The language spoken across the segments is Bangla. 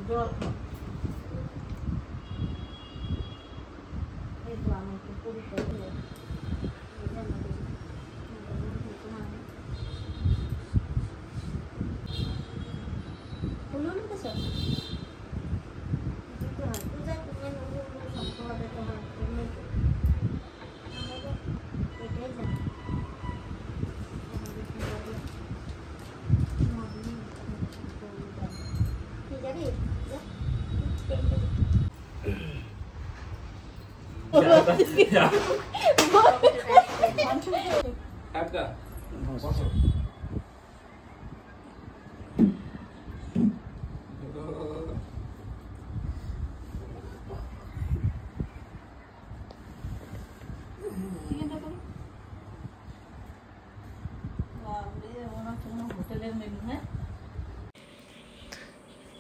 জল এই তো আমি একটু পরিষ্কার করে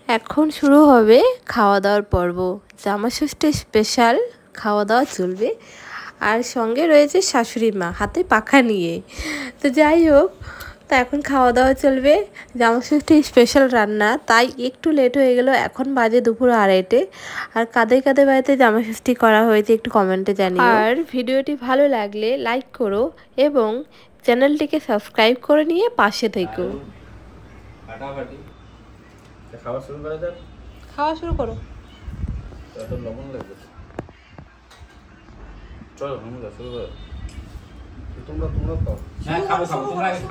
এখন শুরু হবে খাওয়া দাওয়ার পর্ব। জামাষষ্ঠী স্পেশাল খাওয়া দাওয়া চলবে, আর সঙ্গে রয়েছে শাশুড়ি মা হাতে পাখা নিয়ে। তো যাই হোক, তো এখন খাওয়া দাওয়া চলবে, জামাষষ্ঠী স্পেশাল রান্না, তাই একটু লেট হয়ে গেল। এখন বাজে দুপুর 2:30। আর কাদের কাদের বাড়িতে জামাষষ্ঠী করা হয়েছে একটু কমেন্টে জানিও। আর ভিডিওটি ভালো লাগলে লাইক করো এবং চ্যানেলটিকে সাবস্ক্রাইব করে নিয়ে পাশে থেকো। খাওয়া শুরু করা যাক। খাওয়া শুরু করো। এত লবণ লাগবে। চলো আমরা শুরু করো। তোমরা খাও। হ্যাঁ খাবো তোমরা আগে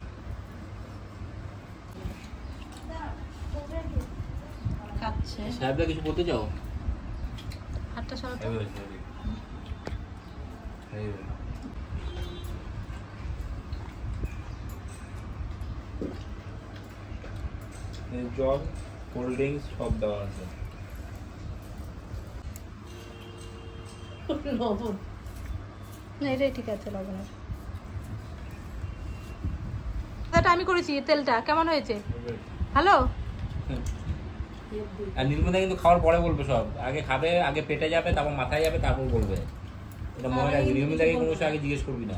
খাচ্ছে। সাহেবরা কিছু বলতে চাও? হাতটা সরাতে। জল, কোল্ড ড্রিঙ্কস সব দেওয়া আছে। লবণ না, এটাই ঠিক আছে লবণের। এটা আমি করেছি, তেলটা কেমন হয়েছে? ভালো। আর নির্মলা কিন্তু খাওয়ার পরে বলবে সব। আগে খাবে, আগে পেটে যাবে, তারপর মাথায় যাবে, তারপর বলবে। এটা মনে রাখবি, নির্মলাকে কোনো আগে জিজ্ঞেস করবি না।